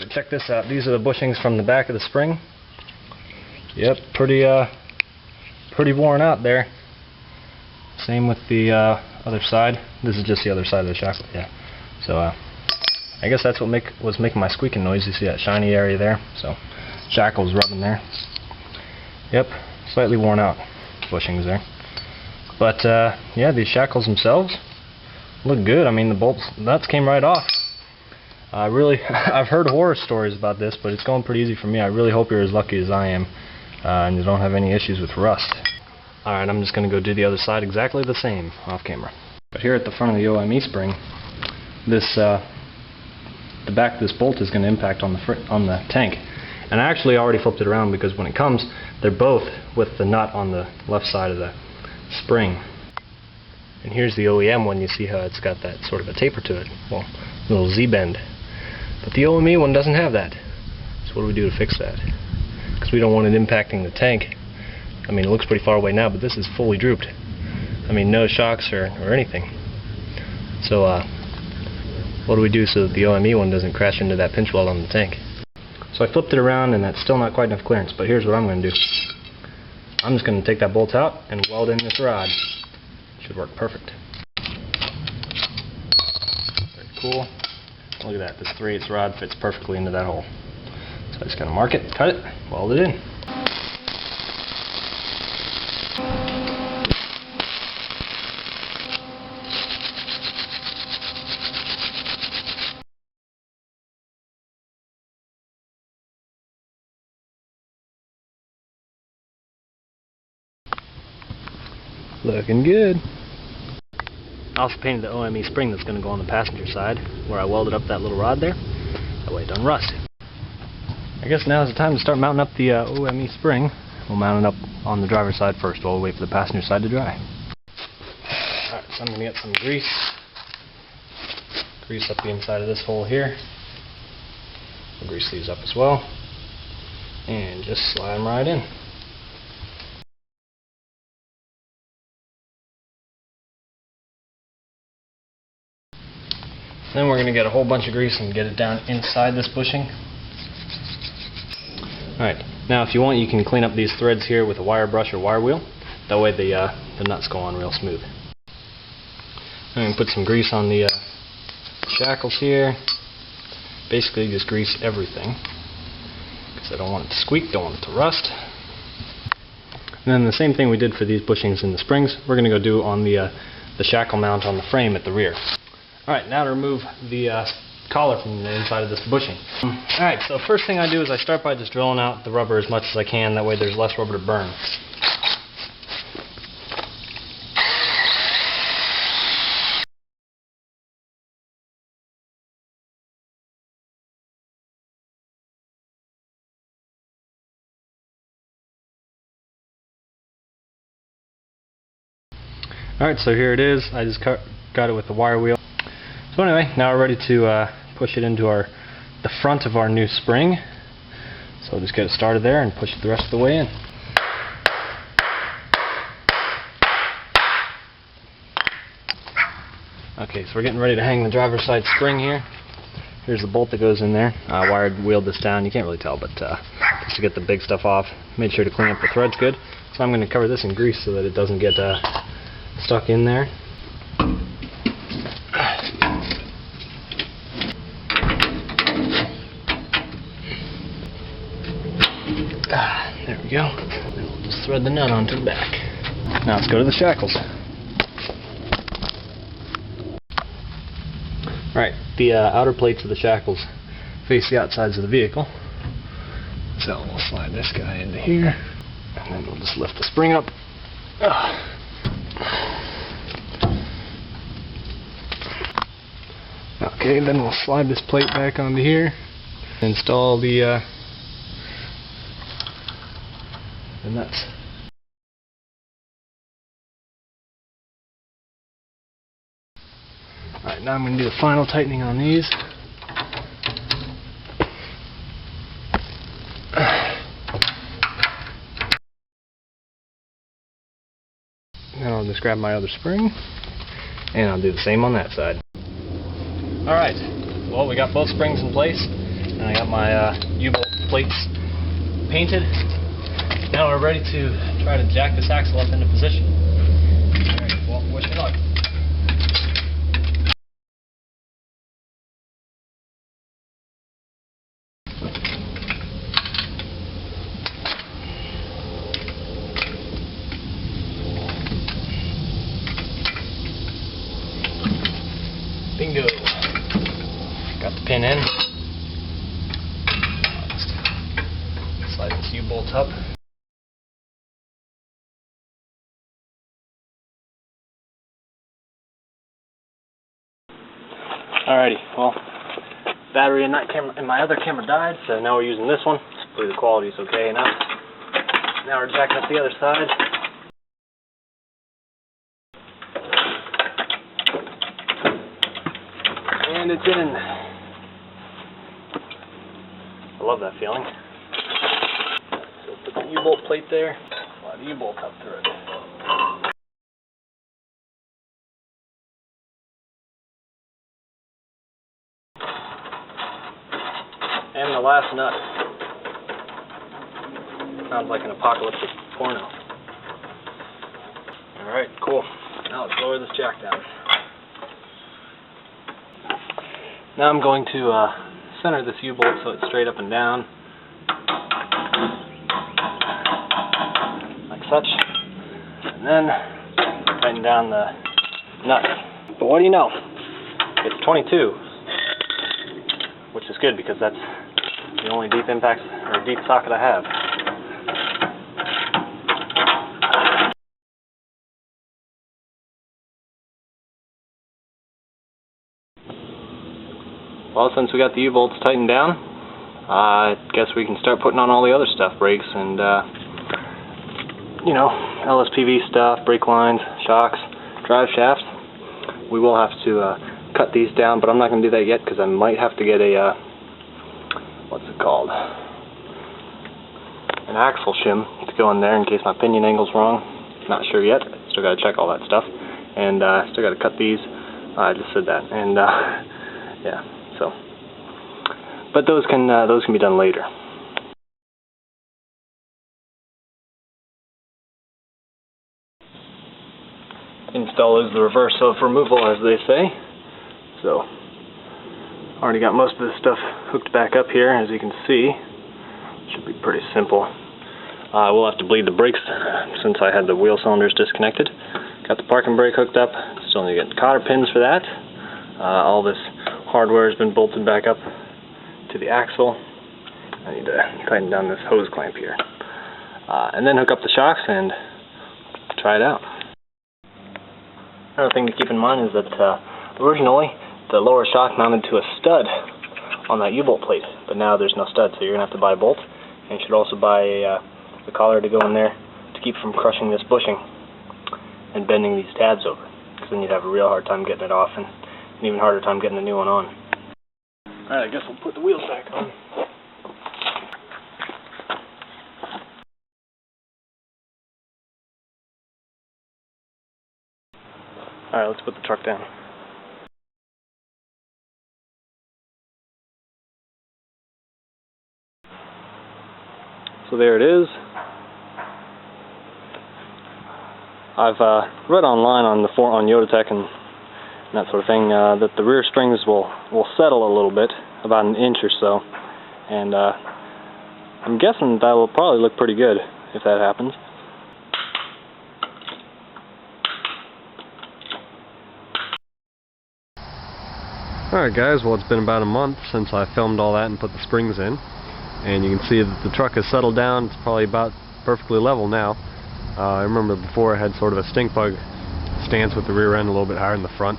So check this out. These are the bushings from the back of the spring. Yep, pretty worn out there. Same with the other side. This is just the other side of the shackle. Yeah. So I guess that's what was making my squeaking noise. You see that shiny area there? So shackle's rubbing there. Yep, slightly worn out bushings there. But yeah, these shackles themselves look good. I mean, the nuts came right off. I've heard horror stories about this, but it's going pretty easy for me. I really hope you're as lucky as I am, and you don't have any issues with rust. Alright, I'm just going to go do the other side exactly the same off camera. But here at the front of the OME spring, the back of this bolt is going to impact on the tank. And I actually already flipped it around because when it comes, they're both with the nut on the left side of the spring. And here's the OEM one. You see how it's got that sort of a taper to it. Well, a little Z-bend. But the OME one doesn't have that. So what do we do to fix that? Because we don't want it impacting the tank. I mean, it looks pretty far away now, but this is fully drooped. I mean, no shocks or anything. So what do we do so that the OME one doesn't crash into that pinch weld on the tank? So I flipped it around, and that's still not quite enough clearance, but here's what I'm going to do. I'm just going to take that bolt out and weld in this rod. Should work perfect. Very cool. Look at that, this 3/8 rod fits perfectly into that hole. So I'm just going to mark it, cut it, weld it in. Looking good. I also painted the OME spring that's going to go on the passenger side, where I welded up that little rod there. That way it doesn't rust. I guess now is the time to start mounting up the OME spring. We'll mount it up on the driver's side first while we wait for the passenger side to dry. Alright, so I'm going to get some grease. Grease up the inside of this hole here. We'll grease these up as well. And just slide them right in. Then we're going to get a whole bunch of grease and get it down inside this bushing. Alright, now if you want, you can clean up these threads here with a wire brush or wire wheel. That way the nuts go on real smooth. I'm going to put some grease on the shackles here. Basically just grease everything, because I don't want it to squeak, don't want it to rust. And then the same thing we did for these bushings and the springs, we're going to go do on the shackle mount on the frame at the rear. Alright, now to remove the collar from the inside of this bushing. Alright, so first thing I do is I start by just drilling out the rubber as much as I can, that way there's less rubber to burn. Alright, so here it is. I just got it with the wire wheel. So anyway, now we're ready to push it into the front of our new spring. So we'll just get it started there and push it the rest of the way in. Okay, so we're getting ready to hang the driver's side spring here. Here's the bolt that goes in there. I wheeled this down. You can't really tell, but just to get the big stuff off. Made sure to clean up the threads good. So I'm going to cover this in grease so that it doesn't get stuck in there. There we go. We'll just thread the nut onto the back. Now let's go to the shackles. Alright, the outer plates of the shackles face the outsides of the vehicle. So we'll slide this guy into here, and then we'll just lift the spring up. Okay, then we'll slide this plate back onto here, install the nuts. Alright, now I'm going to do the final tightening on these. Now I'll just grab my other spring, and I'll do the same on that side. Alright, well, we got both springs in place. And I got my U-bolt plates painted. Now we're ready to try to jack this axle up into position. Alright, well, wish me luck. Bingo! Got the pin in. Slide this U-bolt up. Alrighty, well, battery in that camera, in my other camera died, so now we're using this one. Hopefully the quality is okay enough. Now we're jacking up the other side. And it's in. I love that feeling. So put the U-bolt plate there, slide the U-bolt up through it. And the last nut. Sounds like an apocalyptic porno. Alright, cool. Now let's lower this jack down. Now I'm going to center this U-bolt so it's straight up and down. Like such. And then tighten down the nut. But what do you know? It's 22. Which is good because that's the only deep impact or deep socket I have. Well, since we got the U-bolts tightened down, I guess we can start putting on all the other stuff, brakes and you know, LSPV stuff, brake lines, shocks, drive shafts. We will have to cut these down, but I'm not going to do that yet because I might have to get a what's it called? An axle shim to go in there in case my pinion angle's wrong. Not sure yet. Still got to check all that stuff, and still got to cut these. I just said that, and yeah. So, but those can be done later. Install is the reverse of removal, as they say. So, already got most of this stuff hooked back up here, as you can see. Should be pretty simple. We'll have to bleed the brakes since I had the wheel cylinders disconnected. Got the parking brake hooked up. Still need to get cotter pins for that. All this hardware has been bolted back up to the axle. I need to tighten down this hose clamp here. And then hook up the shocks and try it out. Another thing to keep in mind is that originally the lower shock mounted to a stud on that U-bolt plate, but now there's no stud, so you're going to have to buy a bolt. And you should also buy a collar to go in there to keep from crushing this bushing and bending these tabs over, because then you'd have a real hard time getting it off and an even harder time getting the new one on. Alright, I guess we'll put the wheels back on. Alright, let's put the truck down. So there it is. I've read online on Yodotech and that sort of thing that the rear springs will settle a little bit, about an inch or so, and I'm guessing that will probably look pretty good if that happens. Alright guys, well it's been about a month since I filmed all that and put the springs in, and you can see that the truck has settled down. It's probably about perfectly level now. I remember before I had sort of a stink bug stance with the rear end a little bit higher in the front.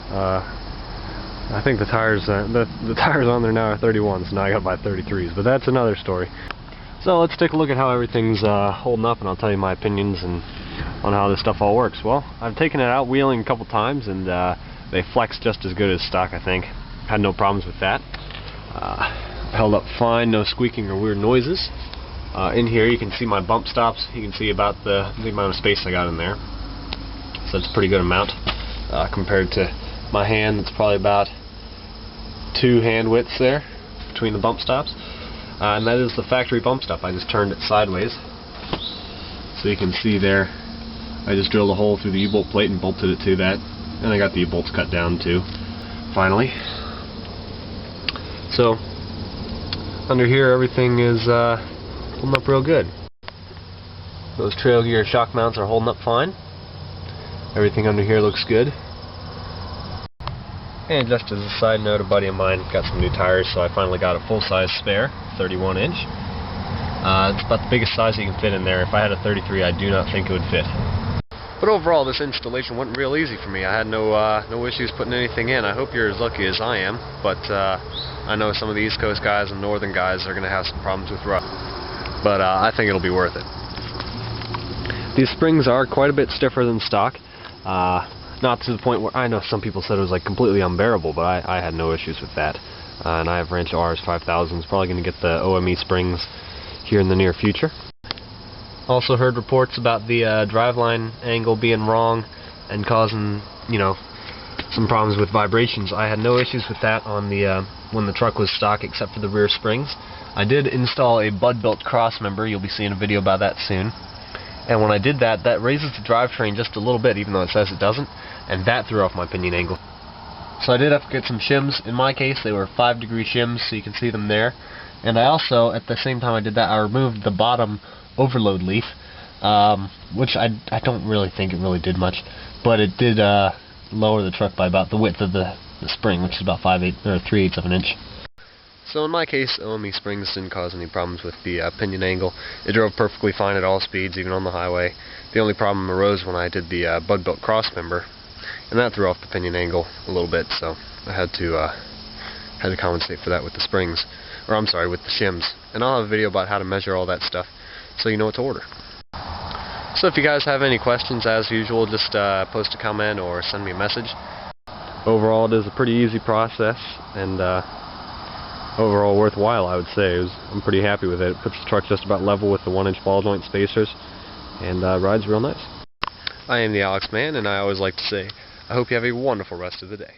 I think the tires the tires on there now are 31s, now I got my 33s, but that's another story. So let's take a look at how everything's holding up, and I'll tell you my opinions and on how this stuff all works. Well, I've taken it out wheeling a couple times, and they flex just as good as stock, I think. Had no problems with that. Held up fine, no squeaking or weird noises. In here you can see my bump stops. You can see about the amount of space I got in there. So it's a pretty good amount compared to my hand. It's probably about 2 hand widths there. between the bump stops, and that is the factory bump stop. I just turned it sideways, so you can see there I just drilled a hole through the U-bolt plate and bolted it to that, and I got the U-bolts cut down too, finally. So under here everything is holding up real good. Those trail gear shock mounts are holding up fine. Everything under here looks good. And just as a side note, a buddy of mine got some new tires, so I finally got a full-size spare, 31-inch. It's about the biggest size you can fit in there. If I had a 33, I do not think it would fit. But overall, this installation went real easy for me. I had no issues putting anything in. I hope you're as lucky as I am, but I know some of the East Coast guys and Northern guys are going to have some problems with rust. But I think it'll be worth it. These springs are quite a bit stiffer than stock. Not to the point where I know some people said it was like completely unbearable, but I had no issues with that. And I have Ranch RS 5000s, probably going to get the OME springs here in the near future. Also heard reports about the driveline angle being wrong and causing, you know, some problems with vibrations. I had no issues with that on the when the truck was stock, except for the rear springs. I did install a Bud-built cross member. You'll be seeing a video about that soon. And when I did that, that raises the drivetrain just a little bit, even though it says it doesn't, and that threw off my pinion angle. So I did have to get some shims. In my case, they were 5-degree shims, so you can see them there. And I also, at the same time I did that, I removed the bottom overload leaf, which I don't really think it really did much, but it did lower the truck by about the width of the spring, which is about 3/8 of an inch. So in my case, OME springs didn't cause any problems with the pinion angle. It drove perfectly fine at all speeds, even on the highway. The only problem arose when I did the Bud-built cross member, and that threw off the pinion angle a little bit, so I had to compensate for that with the springs, or I'm sorry, with the shims. And I'll have a video about how to measure all that stuff, so you know what to order. So if you guys have any questions, as usual, just post a comment or send me a message. Overall, it is a pretty easy process, and overall worthwhile, I would say. I'm pretty happy with it. It puts the truck just about level with the 1-inch ball joint spacers, and rides real nice. I am the Alex Man, and I always like to say, I hope you have a wonderful rest of the day.